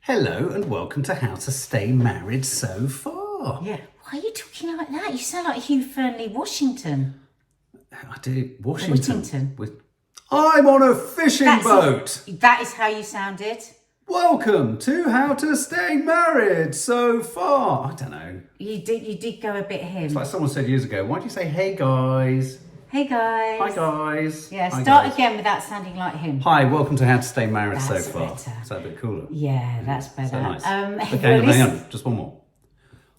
Hello and welcome to How to Stay Married So Far. Yeah. Why are you talking like that? You sound like Hugh Fernley Washington. I do. Washington. Whittington. I'm on a fishing boat. That is how you sounded. Welcome to How to Stay Married So Far. I don't know. You did go a bit him. It's like someone said years ago, why do you say, hey guys? Hey guys. Hi guys. Yeah, Hi, start guys. again without sounding like him. Hi, welcome to How to Stay Married So That's Far. better. Is that a bit cooler? Yeah, that's better. So nice. If Okay, you're hang on. Just one more.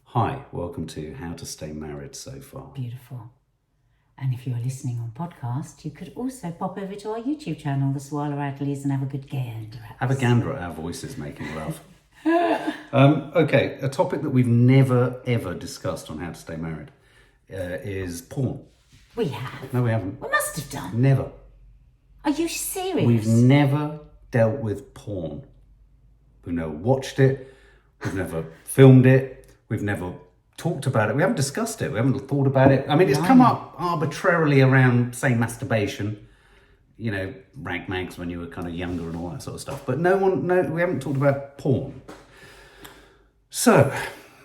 Hi, welcome to How to Stay Married So Far. Beautiful. And if you're listening on podcast, you could also pop over to our YouTube channel, the Sawalha-Adderleys, and have a good gander at Have a gander at our voices making love. Okay, a topic that we've never ever discussed on How to Stay Married is porn. We have. No, we haven't. We must have done. Never. Are you serious? We've never dealt with porn. We've never watched it. We've never filmed it. We've never talked about it. We haven't discussed it. We haven't thought about it. I mean, it's come up arbitrarily around, say, masturbation. You know, rag mags when you were kind of younger and all that sort of stuff. But we haven't talked about porn. So,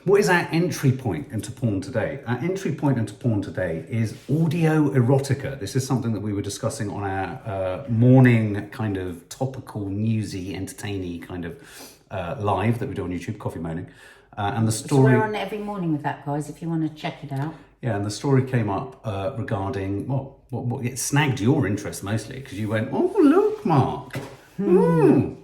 what is our entry point into porn today? Our entry point into porn today is audio erotica. This is something that we were discussing on our morning kind of topical, newsy, entertaining kind of live that we do on YouTube, Coffee Moaning. And the story... So we're on every morning with that, guys, if you want to check it out. Yeah, and the story came up regarding, what it snagged your interest mostly, because you went, oh, look, Mark. And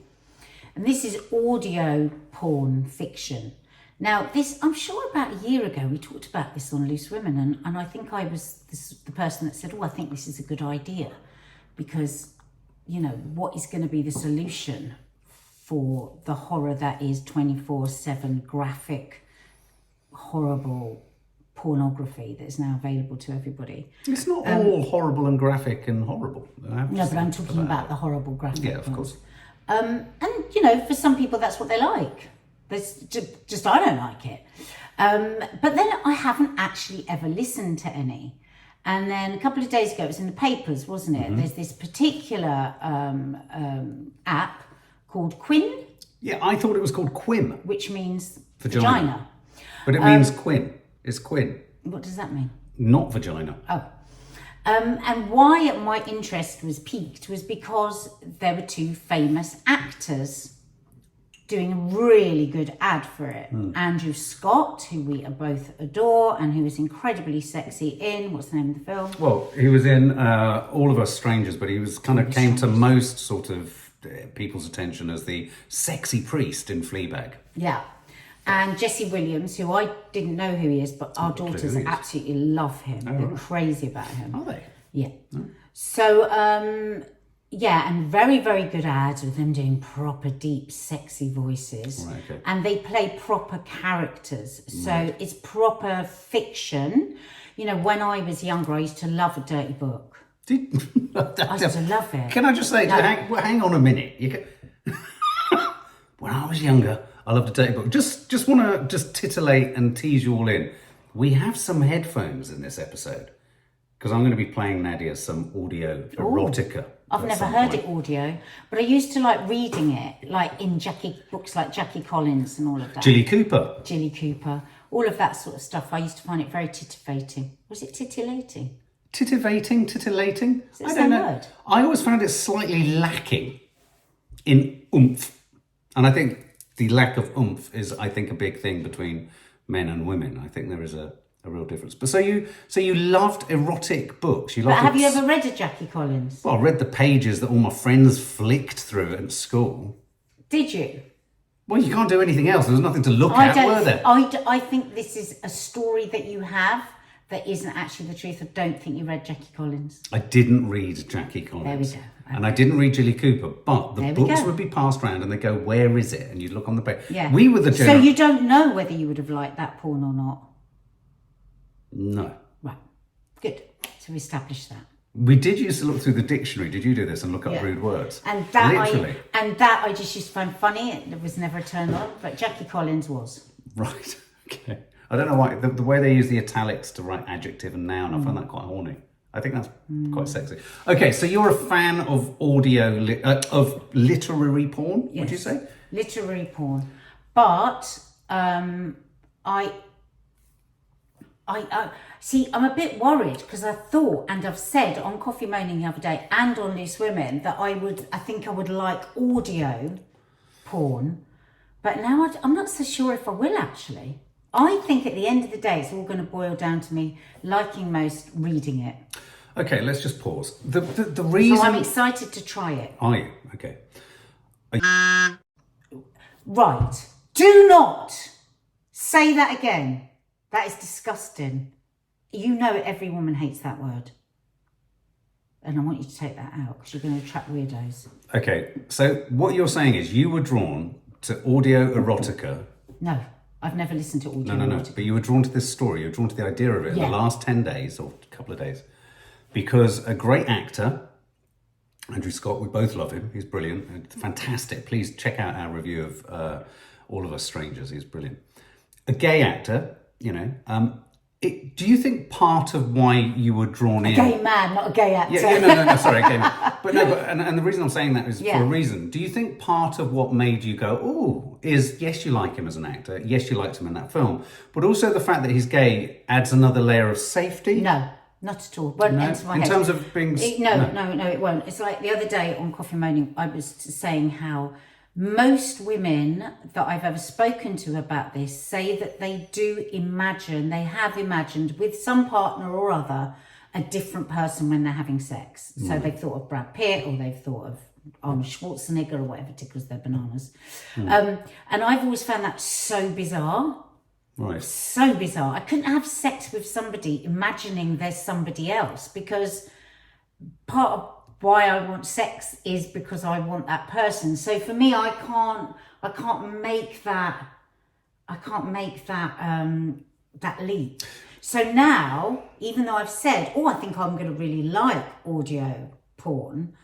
this is audio porn fiction. Now, I'm sure about a year ago, we talked about this on Loose Women, and I think I was the person that said, I think this is a good idea, because, you know, what is going to be the solution for the horror that is 24/7 graphic, horrible pornography that is now available to everybody. It's not all horrible and graphic and horrible. No, but I'm talking about the horrible graphic. Yeah, of course. And, you know, for some people, that's what they like. There's just I don't like it. But then I haven't actually ever listened to any. And then a couple of days ago, it was in the papers, wasn't it? Mm-hmm. There's this particular app called Quinn. Yeah, I thought it was called Quim. Which means vagina. But it means Quinn. It's Quinn. What does that mean? Not vagina. Oh. And why my interest was piqued was because there were two famous actors doing a really good ad for it. Andrew Scott, who we both adore, and who was incredibly sexy in, what's the name of the film? Well, he was in All of Us Strangers, but he was came to most sort of people's attention as the sexy priest in Fleabag. Yeah. And Jesse Williams, who I didn't know who he is, but our daughters absolutely love him. They're crazy about him. Are they? Yeah. Oh. So, yeah, and very, very good ads with them doing proper, deep, sexy voices. Right, okay. And they play proper characters. So it's proper fiction. You know, when I was younger, I used to love a dirty book. I used to love it. Can I just say, hang on a minute. When I was younger, I loved a dirty book. Just want to titillate and tease you all in. We have some headphones in this episode because I'm going to be playing Nadia some audio erotica. I've never heard it audio, but I used to like reading it, like in books like Jackie Collins and all of that. Jilly Cooper, all of that sort of stuff. I used to find it very titivating. Was it titillating? Titillating? Is it I don't know. word? I always found it slightly lacking in oomph, and I think the lack of oomph is, I think, a big thing between men and women. I think there is a real difference. But so you loved erotic books. But have you ever read a Jackie Collins? Well, I read the pages that all my friends flicked through at school. Did you? Well, you can't do anything else. There was nothing to look at, were there? I think this is a story that you have that isn't actually the truth. I don't think you read Jackie Collins. I didn't read Jackie Collins. There we go. Okay. And I didn't read Jilly Cooper, but the books would be passed around and they go, where is it? And you'd look on the page. Yeah. We were the So you don't know whether you would have liked that porn or not? No. Right. Good. So we established that. We did used to look through the dictionary. Did you do this and look up rude words? And that literally. I just used to find funny. It was never a turn on, but Jackie Collins was. Right. Okay. I don't know why the way they use the italics to write adjective and noun. I find that quite horny. I think that's quite sexy. Okay, so you're a fan of audio of literary porn? Yes. Would you say? literary porn. But I see, I'm a bit worried because I thought, and I've said on Coffee Moaning the other day and on Loose Women, that I think I would like audio porn, but now I'm not so sure if I will actually. I think at the end of the day, it's all going to boil down to me liking most reading it. Okay, let's just pause. The reason... So I'm excited to try it. Are you? Okay. Right. Do not say that again. That is disgusting. You know every woman hates that word. And I want you to take that out because you're going to attract weirdos. Okay, so what you're saying is you were drawn to audio erotica. No, I've never listened to audio No. erotica. But you were drawn to this story. You were drawn to the idea of it in the last 10 days or a couple of days. Because a great actor, Andrew Scott, we both love him. He's brilliant. Fantastic. Please check out our review of All of Us Strangers. He's brilliant. A gay actor, you know. Do you think part of why you were drawn in... A gay man, not a gay actor. No, sorry, a gay man. But and the reason I'm saying that is for a reason. Do you think part of what made you go, oh, is yes, you like him as an actor, yes, you liked him in that film, but also the fact that he's gay adds another layer of safety? No, not at all. Won't enter my head. In terms of being... No, it won't. It's like the other day on Coffee Moaning, I was saying how most women that I've ever spoken to about this say that they have imagined with some partner or other, a different person when they're having sex. So they've thought of Brad Pitt or they've thought of Arnold Schwarzenegger or whatever tickles their bananas. And I've always found that so bizarre. Right. So bizarre. I couldn't have sex with somebody imagining there's somebody else, because part of why I want sex is because I want that person. So for me, I can't make that that leap. So now, even though I've said, I think I'm going to really like audio porn,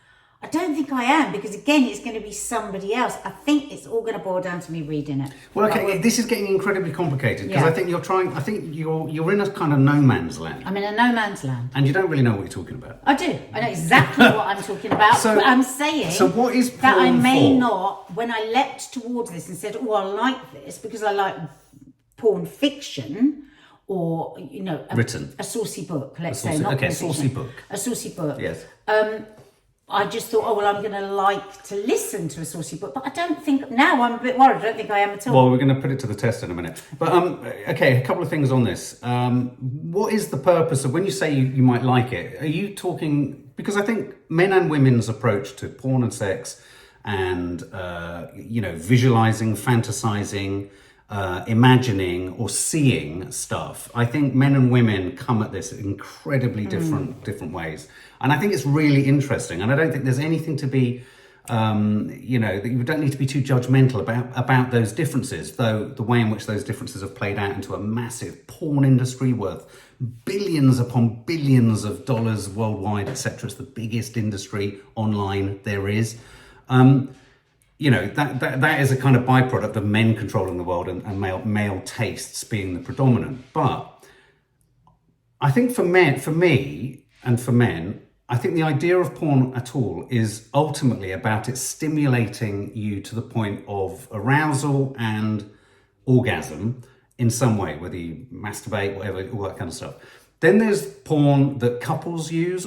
I don't think I am, because again, it's going to be somebody else. I think it's all going to boil down to me reading it. Well, okay, this is getting incredibly complicated, because I think you're in a kind of no man's land. I'm in a no man's land. And you don't really know what you're talking about. I do. I know exactly what I'm talking about. But I'm saying what is porn that I may for? not, when I leapt towards this and said, I like this because I like porn fiction, or, written. A saucy book, let's say. Saucy book. A saucy book. Yes. I just thought, I'm going to like to listen to a saucy book, but I don't think, now I'm a bit worried, I don't think I am at all. Well, we're going to put it to the test in a minute. But, okay, a couple of things on this. What is the purpose of, when you say you might like it, are you talking, because I think men and women's approach to porn and sex and, visualizing, fantasizing, imagining or seeing stuff, I think men and women come at this incredibly different ways, and I think it's really interesting. And I don't think there's anything to be, that you don't need to be too judgmental about those differences. Though the way in which those differences have played out into a massive porn industry worth billions upon billions of dollars worldwide, etc. It's the biggest industry online there is. That is a kind of byproduct of men controlling the world and male tastes being the predominant. But I think for me and for men, I think the idea of porn at all is ultimately about it stimulating you to the point of arousal and orgasm in some way, whether you masturbate, whatever, all that kind of stuff. Then there's porn that couples use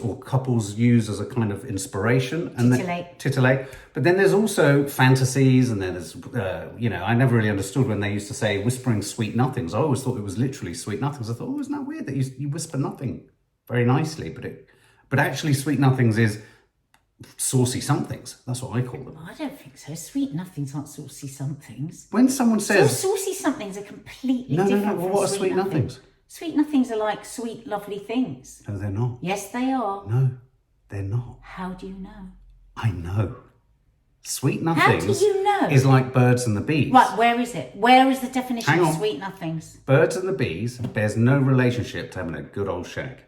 as a kind of inspiration. And titillate. But then there's also fantasies, and then there's, I never really understood when they used to say whispering sweet nothings. I always thought it was literally sweet nothings. I thought, isn't that weird that you whisper nothing very nicely? But actually sweet nothings is saucy somethings. That's what I call them. I don't think so. Sweet nothings aren't saucy somethings. When someone says... saucy somethings are completely different from Well, what are sweet nothings? Sweet nothings are like sweet, lovely things. No, they're not. Yes, they are. No, they're not. How do you know? I know. Sweet nothings. How do you know? Is like birds and the bees. Right, where is it? Where is the definition of sweet nothings? Birds and the bees bears no relationship to having a good old shag.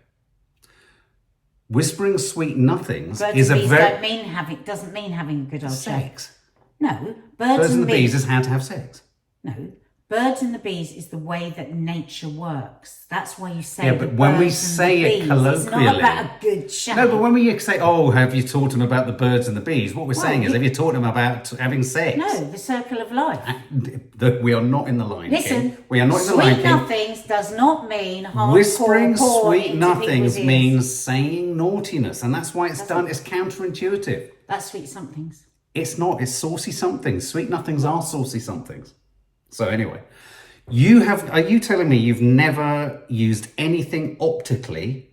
Whispering sweet nothings is a very... doesn't mean having a good old shag. Sex. No, Birds and the bees is how to have sex. No, Birds and the bees is the way that nature works. That's why you say but when we say it colloquially, it's not about a good show. No, but when we say, "Oh, have you taught them about the birds and the bees?" What we're saying is, have you taught them about having sex? No, the circle of life. We are not in the Lion King. Listen, We are not in the Lion King. Sweet nothings does not mean hardcore Whispering porn sweet into nothings people's means ears. saying naughtiness, and that's why it's done. It's counterintuitive. That's sweet somethings. It's not. It's saucy somethings. Sweet nothings are saucy somethings. So anyway, are you telling me you've never used anything optically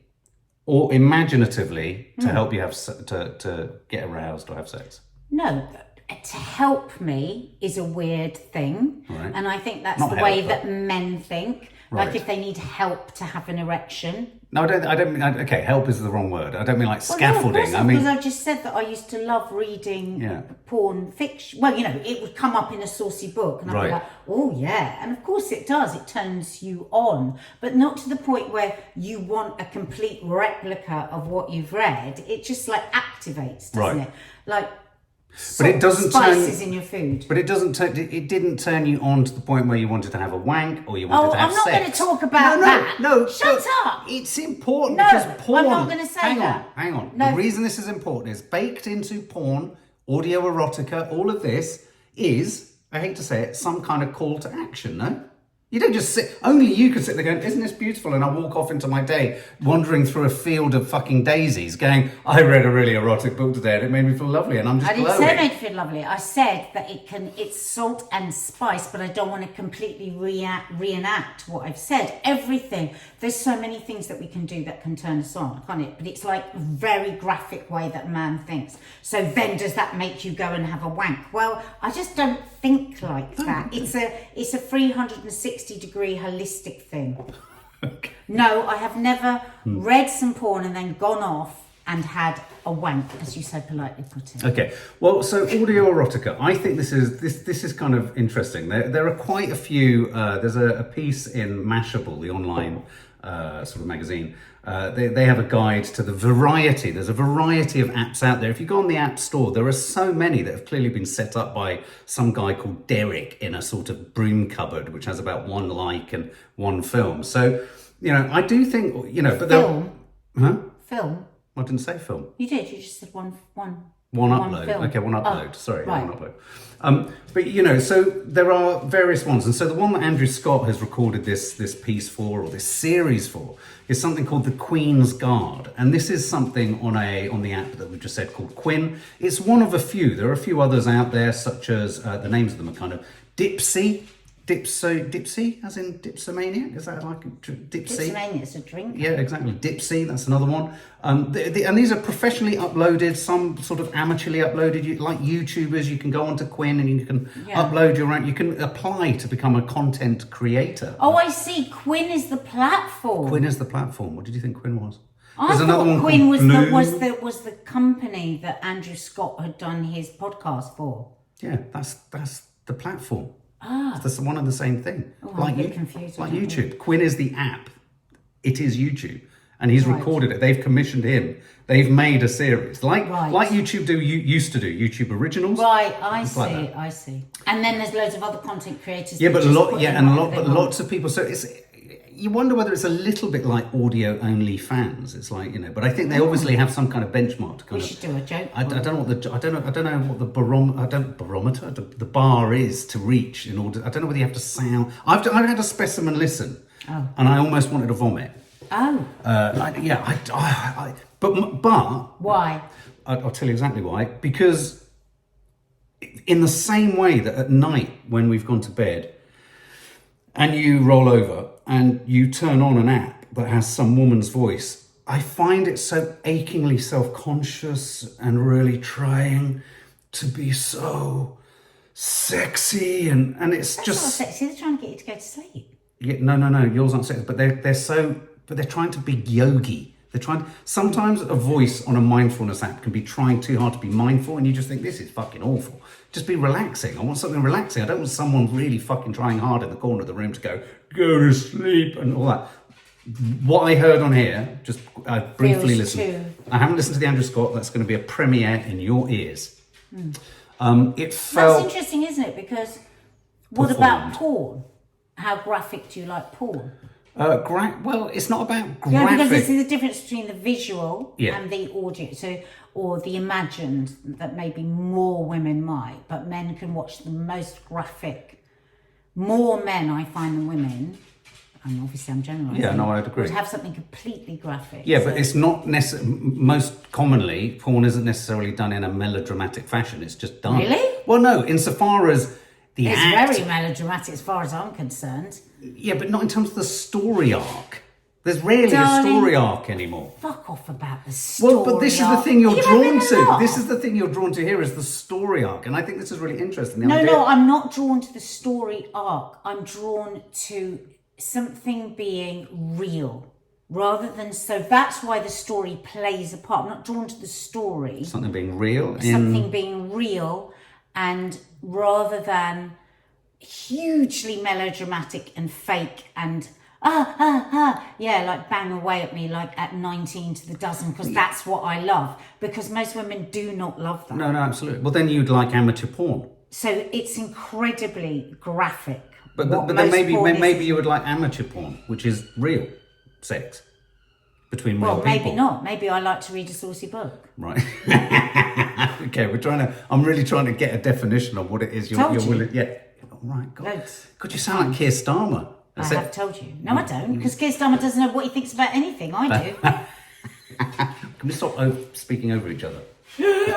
or imaginatively to help you have to get aroused or have sex? No, to help me is a weird thing. Right. And I think that's Not the help, way but- that men think. Right. Like if they need help to have an erection. No, I don't mean, okay, help is the wrong word. I don't mean like scaffolding. Well, no, because I've just said that I used to love reading porn fiction. Well, it would come up in a saucy book and I'd be like, oh yeah. And of course it does. It turns you on. But not to the point where you want a complete replica of what you've read. It just like activates, doesn't it? Like, but it doesn't spices in your food. But it doesn't. It didn't turn you on to the point where you wanted to have a wank or you wanted to have I'm not sex. going to talk about that. No, shut up. It's important No, because porn. I'm not going to say that. Hang on. No. The reason this is important is baked into porn, audio erotica. All of this is, I hate to say it, some kind of call to action. No. You don't just sit, only you could sit there going, isn't this beautiful? And I walk off into my day wandering through a field of fucking daisies going, I read a really erotic book today and it made me feel lovely and I'm just glowing. I didn't say it made you feel lovely. I said that it's salt and spice, but I don't want to completely reenact what I've said. Everything. There's so many things that we can do that can turn us on, can't it? But it's like a very graphic way that man thinks. So then does that make you go and have a wank? Well, I just don't think like that. It's a 360-degree holistic thing. Okay. No, I have never read some porn and then gone off and had a wank, as you so politely put it. Okay, well, so audio erotica. I think this is kind of interesting. There are quite a few. There's a piece in Mashable, the online sort of magazine. They have a guide to the variety. There's a variety of apps out there. If you go on the App Store, there are so many that have clearly been set up by some guy called Derek in a sort of broom cupboard, which has about one like and one film. So, I do think, but Film? Huh? Film? I didn't say film. You did. You just said one upload. film. Okay, one upload. Oh, Sorry, right. one upload. But so there are various ones, and so the one that Andrew Scott has recorded this piece for, or this series for, is something called the Queen's Guard, and this is something on the app that we've just said called Quinn. It's one of a few. There are a few others out there, such as the names of them are kind of Dipsy, as in Dipsomaniac? Is that like Dipsy? Dipsomania is a drink. Yeah, exactly. Dipsy, that's another one. And these are professionally uploaded, some sort of amateurly uploaded. Like YouTubers, you can go onto Quinn and you can upload your own. You can apply to become a content creator. Oh, I see. Quinn is the platform. Quinn is the platform. What did you think Quinn was? I thought Quinn was the company that Andrew Scott had done his podcast for. Yeah, that's the platform. It's one and the same thing. Oh, I'm a bit confused. Like YouTube. Quinn is the app. It is YouTube. And he's recorded it. They've commissioned him. They've made a series. Like YouTube used to do, YouTube Originals. Right, I see. And then there's loads of other content creators. Yeah, but lots of people. So it's, you wonder whether it's a little bit like audio only fans. It's like, but I think they obviously have some kind of benchmark to kind We should do a joke. I don't know what the barometer, the bar is to reach in order. I don't know whether you have to sound. I've had a specimen listen, and I almost wanted to vomit. Oh. But Why? I'll tell you exactly why. Because in the same way that at night when we've gone to bed, and you roll over and you turn on an app that has some woman's voice, I find it so achingly self-conscious and really trying to be so sexy, and it's That's just not sexy. They're trying to get you to go to sleep. Yeah, no, yours aren't sexy, but they're trying to be yogi. Sometimes a voice on a mindfulness app can be trying too hard to be mindful, and you just think, this is fucking awful. Just be relaxing. I want something relaxing. I don't want someone really fucking trying hard in the corner of the room to go to sleep and all that. What I heard on here, just briefly listen. I haven't listened to the Andrew Scott. That's going to be a premiere in your ears. It felt... That's interesting, isn't it? Because what about porn? how graphic do you like porn? Well, it's not about Yeah, because graphic. this is the difference between the visual Yeah. and the audio. So, or the imagined that maybe more women might, but men can watch the most graphic. More men, I find, than women. And obviously, I'm generalising. Yeah, no, I'd agree. Would have something completely graphic. Yeah, so. but it's not most commonly, porn isn't necessarily done in a melodramatic fashion. It's just done. Really? Well, no, insofar as the It's act... very melodramatic as far as I'm concerned. Yeah, but not in terms of the story arc. There's rarely Darling, a story arc anymore. Fuck off about the story. Well, but this is the arc. thing you're Are you drawn having a to. laugh? This is the thing you're drawn to here is the story arc. And I think this is really interesting. The No, idea- no, I'm not drawn to the story arc. I'm drawn to something being real. Rather than, so that's why the story plays a part. I'm not drawn to the story. Something being real. Something being real, and rather than hugely melodramatic and fake and yeah, like bang away at me like at 19 to the dozen, because that's what I love. Because most women do not love that. No, absolutely. Well, then you'd like amateur porn. So it's incredibly graphic. But what then most porn is. maybe you would like amateur porn, which is real sex between real Well, people. maybe not. Maybe I like to read a saucy book. Right. Okay, I'm really trying to get a definition of what it is you're willing. Yeah. All right. God. Loads. God, you sound like Keir Starmer. I have told you. No, I don't, because Keir Starmer doesn't know what he thinks about anything. I do. Can we stop speaking over each other?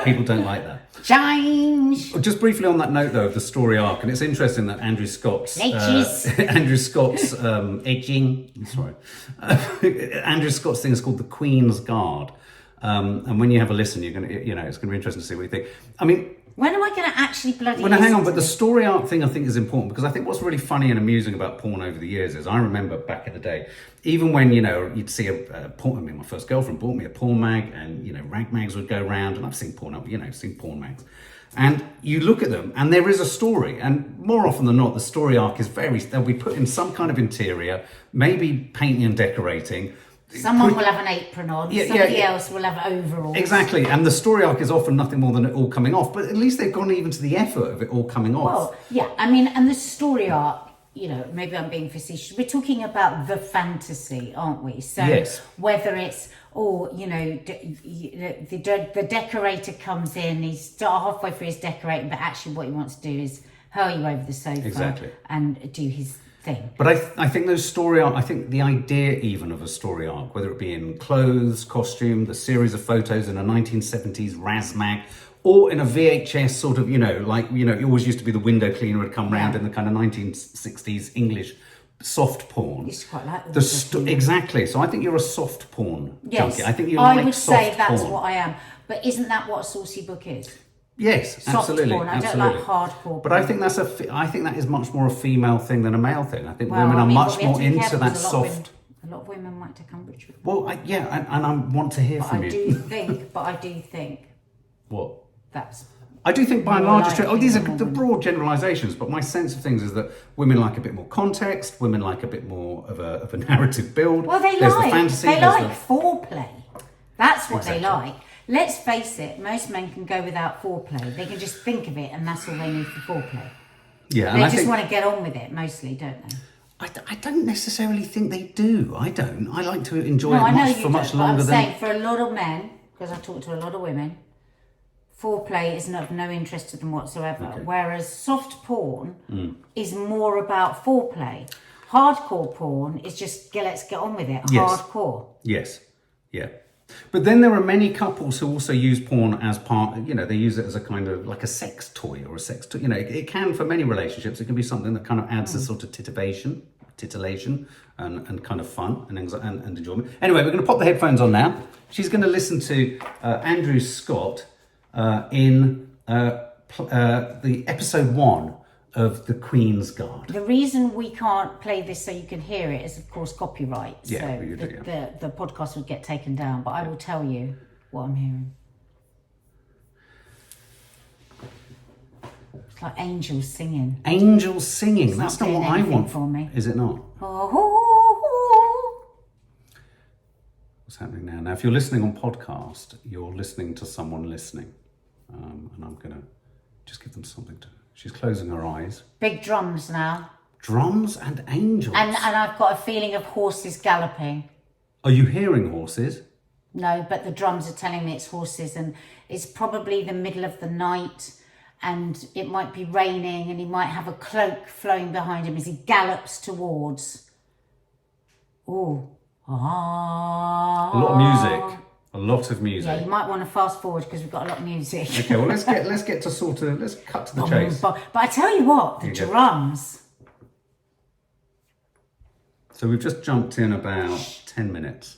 People don't like that. Change. Just briefly on that note, though, of the story arc, and it's interesting that Andrew Scott's edging. Sorry, Andrew Scott's thing is called the Queen's Guard, and when you have a listen, you're gonna, it's gonna be interesting to see what you think. I mean. When am I going to actually bloody Well, no, hang listen on, but to the this? story arc thing I think is important, because I think what's really funny and amusing about porn over the years is I remember back in the day, even when, you'd see a porn, my first girlfriend bought me a porn mag, and, rag mags would go round, and I've seen porn, seen porn mags. And you look at them, and there is a story, and more often than not, the story arc is they'll be put in some kind of interior, maybe painting and decorating. Someone will have an apron on, somebody else will have overalls. Exactly, and the story arc is often nothing more than it all coming off, but at least they've gone even to the effort of it all coming off. Well, yeah, I mean, and the story arc, maybe I'm being facetious, we're talking about the fantasy, aren't we? So yes. Whether it's, the decorator comes in, he's halfway through his decorating, but actually what he wants to do is hurl you over the sofa and do his thing. But I think those story arc, I think the idea even of a story arc, whether it be in clothes, costume, the series of photos in a 1970s Razmag, or in a VHS sort of, it always used to be the window cleaner would come round in the kind of 1960s English soft porn. I used to quite like exactly. So I think you're a soft porn junkie. I think I would say that's what I am. But isn't that what a saucy book is? Yes, soft absolutely. porn. I don't like hardcore. But I think I think that is much more a female thing than a male thing. I think women are much more into that soft. A lot of women might take umbrage with it. Well, and I want to hear from you. I do think. What? That's. I do think by and large it's true. These are the broad generalisations, but my sense of things is that women like a bit more context, women like a bit more of a narrative build. Well, they there's like the fantasy, foreplay. That's what they like. Let's face it, most men can go without foreplay. They can just think of it and that's all they need for foreplay. Yeah, they just want to get on with it mostly, don't they? I don't necessarily think they do. I don't. I like to enjoy it much longer than... I'm saying for a lot of men, because I talk to a lot of women, foreplay is of no interest to them whatsoever. Okay. Whereas soft porn is more about foreplay. Hardcore porn is just, let's get on with it. Yes. Hardcore. Yes. Yeah. But then there are many couples who also use porn as part, they use it as a kind of like a sex toy or a sex toy. It can, for many relationships, it can be something that kind of adds a sort of titillation and kind of fun and enjoyment. Anyway, we're going to pop the headphones on now. She's going to listen to Andrew Scott in the episode 1 of The Queen's Guard. The reason we can't play this so you can hear it is, of course, copyright. Yeah, so the podcast would get taken down, but I will tell you what I'm hearing. It's like angels singing. Angels singing. That's not what I want for me. Is it not? Oh. What's happening now? Now, if you're listening on podcast, you're listening to someone listening. And I'm going to just give them something to... She's closing her eyes. Big drums now. Drums and angels. And I've got a feeling of horses galloping. Are you hearing horses? No, but the drums are telling me it's horses, and it's probably the middle of the night, and it might be raining, and he might have a cloak flowing behind him as he gallops towards. Oh, A lot of music. A lot of music. Yeah, you might want to fast forward because we've got a lot of music. Okay, well let's get to let's cut to the chase. But I tell you what, the drums. So we've just jumped in about 10 minutes.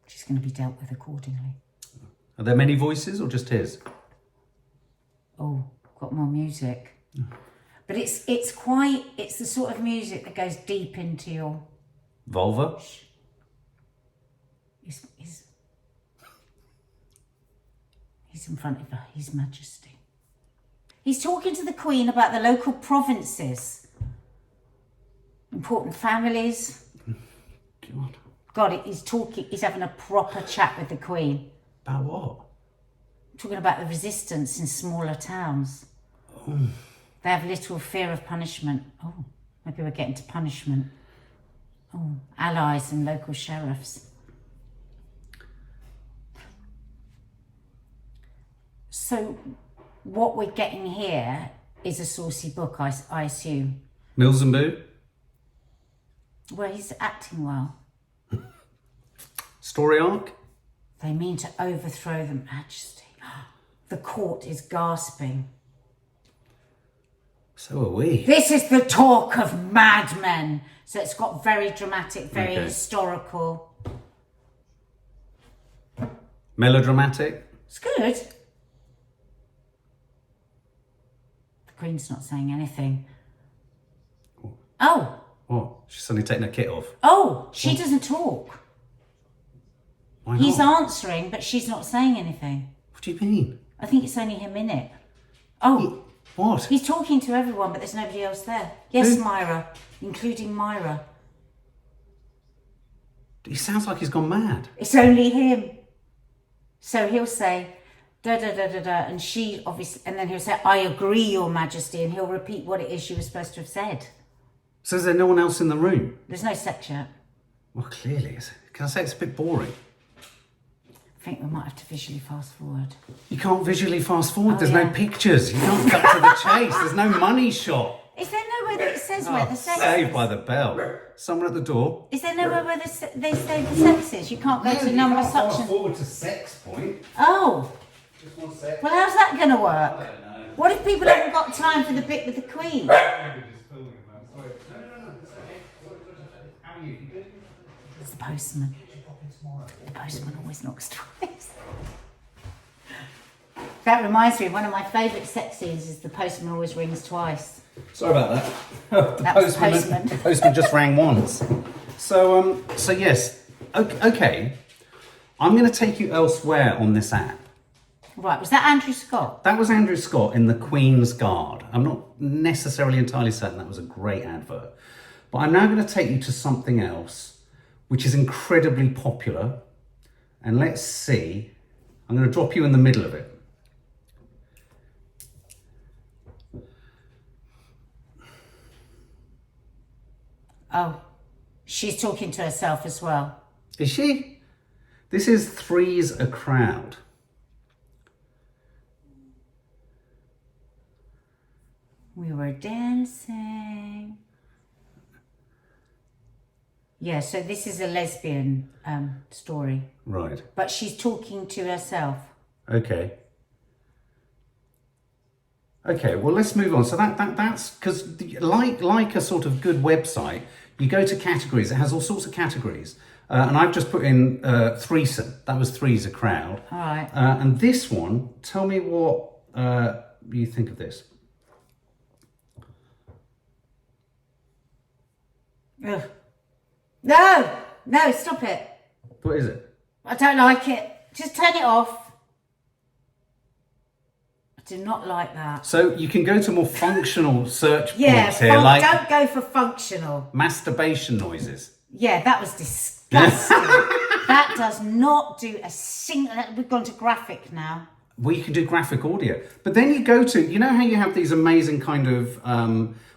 She's going to be dealt with accordingly. Are there many voices or just his? Oh, got more music. But it's the sort of music that goes deep into your... Vulva? He's in front of her, His Majesty. He's talking to the Queen about the local provinces. Important families. God, he's having a proper chat with the Queen. About what? Talking about the resistance in smaller towns. Oh. They have little fear of punishment. Oh, maybe we're getting to punishment. Oh, allies and local sheriffs. So what we're getting here is a saucy book, I assume. Mills and Boo? Well, he's acting well. Story arc? They mean to overthrow the Majesty. The court is gasping. So are we. This is the talk of madmen. So it's got very dramatic, very historical. Melodramatic? It's good. The Queen's not saying anything. Oh. What? She's suddenly taking her kit off. Oh, she doesn't talk. Why not? He's answering, but she's not saying anything. What do you mean? I think it's only him in it. Oh. What? He's talking to everyone, but there's nobody else there. Yes, Who? Myra, including Myra. He sounds like he's gone mad. It's only him. So he'll say, da da da da da, and she obviously, and then he'll say, I agree, Your Majesty, and he'll repeat what it is she was supposed to have said. So is there no one else in the room? There's no sex yet. Well, clearly. Can I say it's a bit boring? I think we might have to visually fast forward. You can't visually fast forward. Oh, There's yeah. no pictures. You can't cut to the chase. There's no money shot. Is there nowhere that it says where the sex Saved is? by the bell. Someone at the door. Is there nowhere where they say the sex is? You can't go to number such and... forward to sex point. Oh. Just one sec. Well, how's that going to work? I don't know. What if people haven't got time for the bit with the Queen? How are you? It's the postman. The postman always knocks twice. That reminds me, one of my favourite sex scenes is the postman always rings twice. Sorry about that. That was the postman. The postman just rang once. So yes. Okay. I'm going to take you elsewhere on this app. Right, was that Andrew Scott? That was Andrew Scott in The Queen's Guard. I'm not necessarily entirely certain that was a great advert. But I'm now going to take you to something else, which is incredibly popular. And let's see. I'm going to drop you in the middle of it. Oh, she's talking to herself as well. Is she? This is Three's a Crowd. We were dancing. Yeah, so this is a lesbian story. Right. But she's talking to herself. Okay. Okay, well, let's move on. So that's because like a sort of good website, you go to categories. It has all sorts of categories. And I've just put in threesome. That was Three's a Crowd. All right. And this one, tell me what you think of this. Ugh. No, stop it. What is it? I don't like it. Just turn it off. I do not like that. So you can go to more functional search Yeah, points here, like don't go for functional. masturbation noises. Yeah, that was disgusting. That does not do a single. We've gone to graphic now. We can do graphic audio. But then you go to, you know how you have these amazing kind of,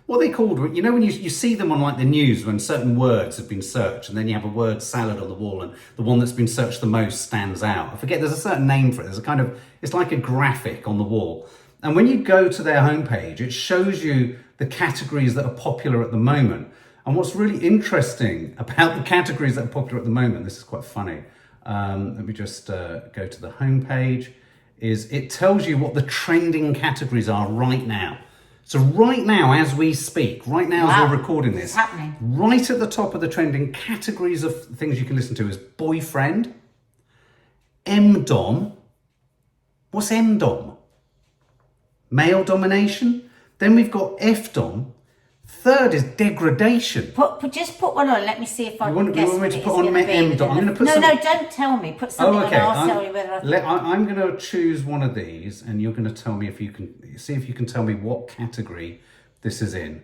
what are they called? You know when you see them on like the news when certain words have been searched and then you have a word salad on the wall and the one that's been searched the most stands out. I forget, there's a certain name for it. There's a kind of, it's like a graphic on the wall. And when you go to their homepage, it shows you the categories that are popular at the moment. And what's really interesting about the categories that are popular at the moment, this is quite funny. Let me just go to the homepage. Is it tells you what the trending categories are right now. So right now, as we speak, right now as we're recording this, happening. Right at the top of the trending categories of things you can listen to is boyfriend, M-dom. What's M-dom? Male domination. Then we've got F-dom. Third is degradation. Just put one on. Let me see if I can guess. You want me what to it put is on gonna be M-dom? I'm going to put No, some... no, don't tell me. Put something on and I'll tell you whether I think... I'm going to choose one of these and you're going to tell me if you can... See if you can tell me what category this is in.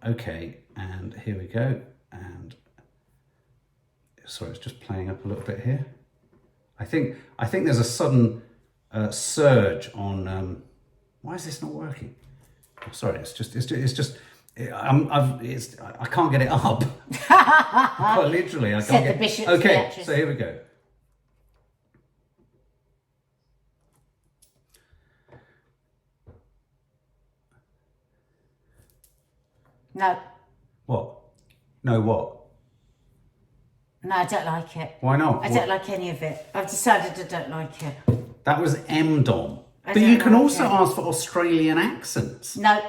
Okay, and here we go. And... Sorry, it's just playing up a little bit here. I think there's a sudden surge on... why is this not working? Oh, sorry, it's just I can't get it up. Quite literally, I can't get. The bishop's okay, so here we go. No. What? No, what? No, I don't like it. Why not? I don't like any of it. I've decided I don't like it. That was M-dom. But you can also ask for Australian accents. No,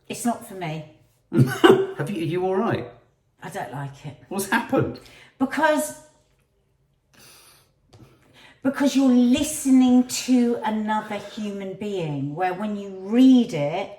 it's not for me. Are you all right? I don't like it. What's happened? Because you're listening to another human being, where when you read it,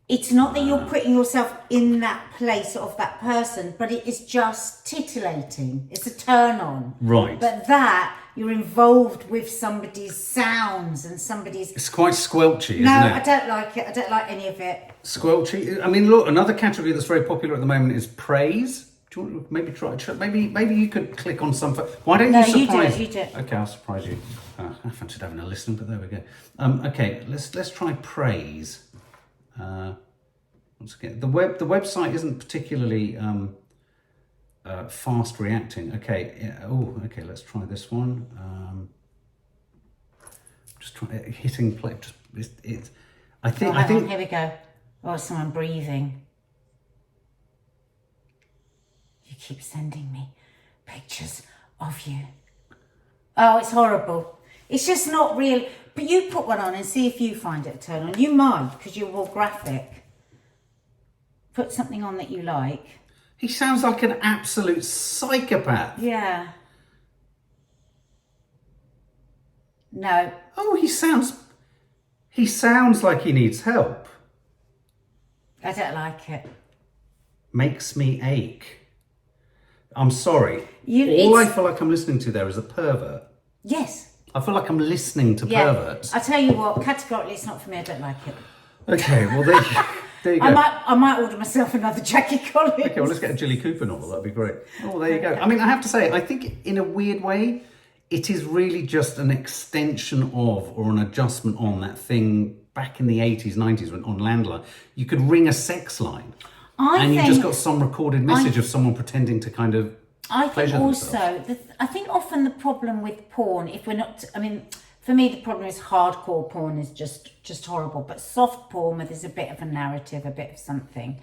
it's not that you're putting yourself in that place of that person, but it is just titillating. It's a turn on. Right. But that, you're involved with somebody's sounds and somebody's... It's quite squelchy, isn't it? No, I don't like it. I don't like any of it. Squelchy? I mean, look, another category that's very popular at the moment is praise. Do you want to maybe try? Maybe you could click on some... Why don't you surprise... No, you do it. Okay, I'll surprise you. I fancied having a listen, but there we go. Okay, let's try praise. Once again, the website isn't particularly fast reacting. Okay, okay. Let's try this one. Just try hitting play. I think. Here we go. Oh, someone breathing. You keep sending me pictures of you. Oh, it's horrible. It's just not real. But you put one on and see if you find it a turn on. You might, because you're more graphic. Put something on that you like. He sounds like an absolute psychopath. Yeah. No. Oh, he sounds like he needs help. I don't like it. Makes me ache. I'm sorry. I feel like I'm listening to there is a pervert. Yes. I feel like I'm listening to perverts. I tell you what, categorically it's not for me. I don't like it. Okay, well there you go. I might order myself another Jackie Collins. Okay, well let's get a Jilly Cooper novel. That'd be great. Oh, there you go. I mean, I have to say, I think in a weird way, it is really just an extension of or an adjustment on that thing back in the 80s, 90s when on landline you could ring a sex line you just got some recorded message of someone pretending to kind of pleasure themselves. I think often the problem with porn, if we're not, I mean, for me the problem is hardcore porn is just horrible, but soft porn where there's a bit of a narrative, a bit of something.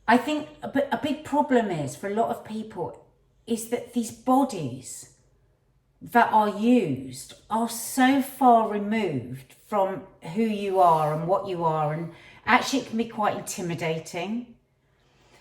I think a big problem is for a lot of people is that these bodies that are used are so far removed from who you are and what you are, and actually it can be quite intimidating.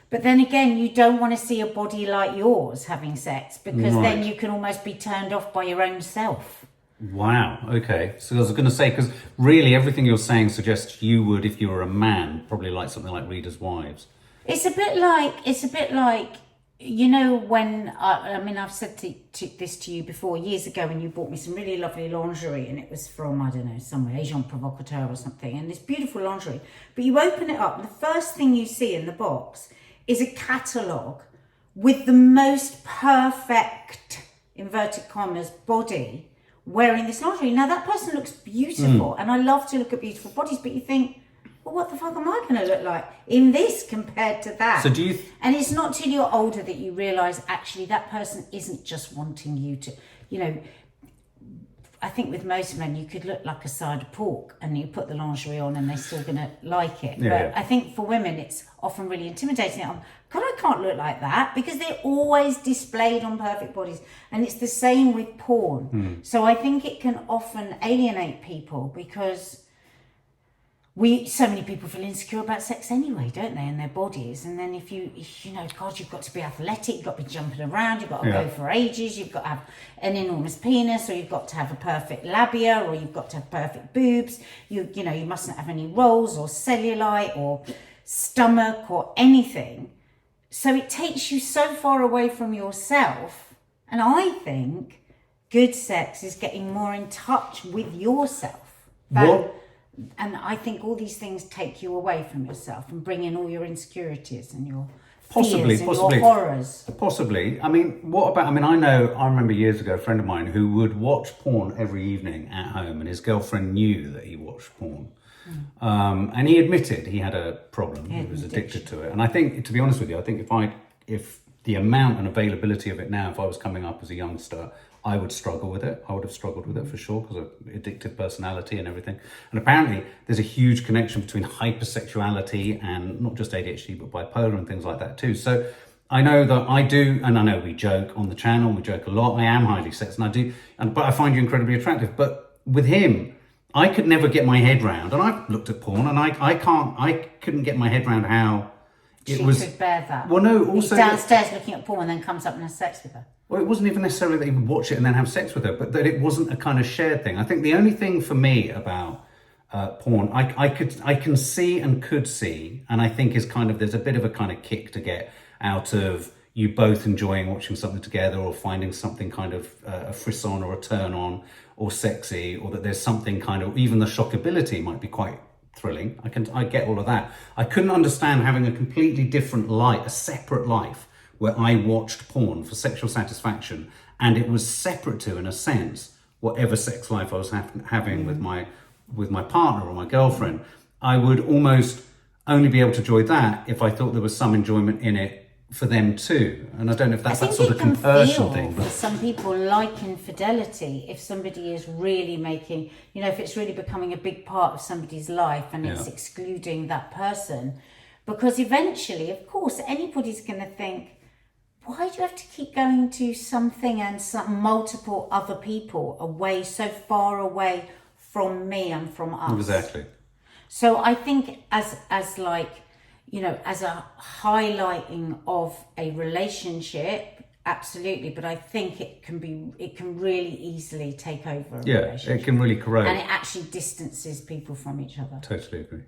But then again, you don't want to see a body like yours having sex, because then you can almost be turned off by your own self. Wow, okay. So I was going to say, because really everything you're saying suggests you would, if you were a man, probably like something like Reader's Wives. It's a bit like, you know, when, I've said this to you before, years ago, when you bought me some really lovely lingerie, and it was from, I don't know, somewhere, Agent Provocateur or something, and it's beautiful lingerie, but you open it up, and the first thing you see in the box is a catalogue with the most perfect, inverted commas, body wearing this lingerie. Now that person looks beautiful, and I love to look at beautiful bodies, but you think, well, what the fuck am I going to look like in this compared to that? So do you... And it's not till you're older that you realise, actually, that person isn't just wanting you to, you know, I think with most men, you could look like a side of pork and you put the lingerie on and they're still going to like it. Yeah, but yeah. I think for women, it's often really intimidating. God, I can't look like that, because they're always displayed on perfect bodies. And it's the same with porn. So I think it can often alienate people, because so many people feel insecure about sex anyway, don't they, in their bodies? And then if you know, God, you've got to be athletic, you've got to be jumping around, you've got to go for ages, you've got to have an enormous penis, or you've got to have a perfect labia, or you've got to have perfect boobs. You know, you mustn't have any rolls or cellulite or stomach or anything. So it takes you so far away from yourself. And I think good sex is getting more in touch with yourself. And I think all these things take you away from yourself and bring in all your insecurities and your fears and your horrors. Possibly. I mean, I remember years ago a friend of mine who would watch porn every evening at home, and his girlfriend knew that he watched porn. And he admitted he had a problem. He was addicted to it. And I think, to be honest with you, I think if the amount and availability of it now, if I was coming up as a youngster, I would struggle with it. I would have struggled with it for sure, because of addictive personality and everything. And apparently there's a huge connection between hypersexuality and not just ADHD, but bipolar and things like that too. So I know that I do, and I know we joke on the channel, we joke a lot. I am highly sexed, but I find you incredibly attractive. But with him, I could never get my head round, and I've looked at porn, and I couldn't get my head round how it was. She could bear that. Well, no, He's also downstairs looking at porn and then comes up and has sex with her. Well, it wasn't even necessarily that he would watch it and then have sex with her, but that it wasn't a kind of shared thing. I think the only thing for me about porn, I can see and could see, and I think is kind of, there's a bit of a kind of kick to get out of you both enjoying watching something together, or finding something kind of a frisson or a turn on or sexy, or that there's something kind of, even the shockability might be quite thrilling. I get all of that. I couldn't understand having a completely different life, a separate life, where I watched porn for sexual satisfaction, and it was separate to, in a sense, whatever sex life I was having with my partner or my girlfriend. I would almost only be able to enjoy that if I thought there was some enjoyment in it for them too. And I don't know if that's that sort of commercial thing. For some people, like infidelity, if somebody is really making, if it's really becoming a big part of somebody's life and it's excluding that person, because eventually, of course, anybody's going to think, why do you have to keep going to something and some multiple other people away, so far away from me and from us? Exactly. So I think as a highlighting of a relationship, absolutely. But I think it can really easily take over a relationship. It can really corrode. And it actually distances people from each other. Totally agree.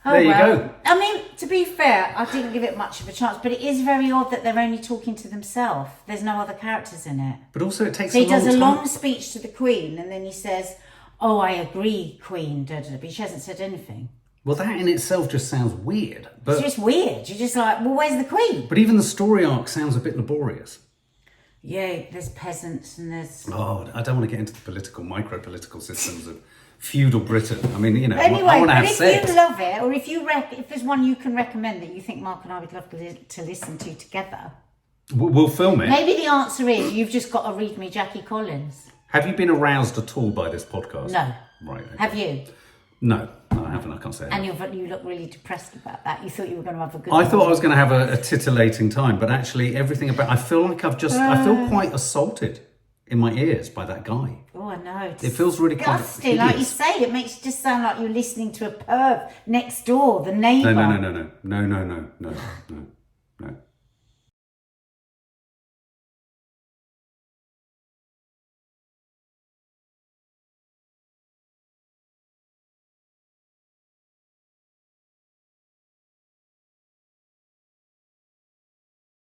Oh, there you go. I mean, to be fair, I didn't give it much of a chance, but it is very odd that they're only talking to themselves. There's no other characters in it. But also it takes so a long time. he does a long speech to the Queen, and then he says, "Oh, I agree, Queen," but she hasn't said anything. Well, that in itself just sounds weird. But it's just weird. You're just like, well, where's the Queen? But even the story arc sounds a bit laborious. Yeah, there's peasants and there's... Oh, I don't want to get into the micro-political systems of feudal Britain. I mean, anyway, I want to have sex. If you love it, or if there's one you can recommend that you think Mark and I would love to listen to together... We'll film it. Maybe the answer is, you've just got to read me Jackie Collins. Have you been aroused at all by this podcast? No. Right. Okay. Have you? No, I haven't. I can't say that. And you look really depressed about that. You thought you were going to have a good I thought I was going to have a titillating time, but actually everything about... I feel like I feel quite assaulted in my ears by that guy. Oh, I know. It feels really disgusting. Like you say, it makes it just sound like you're listening to a perv next door, the neighbour. No.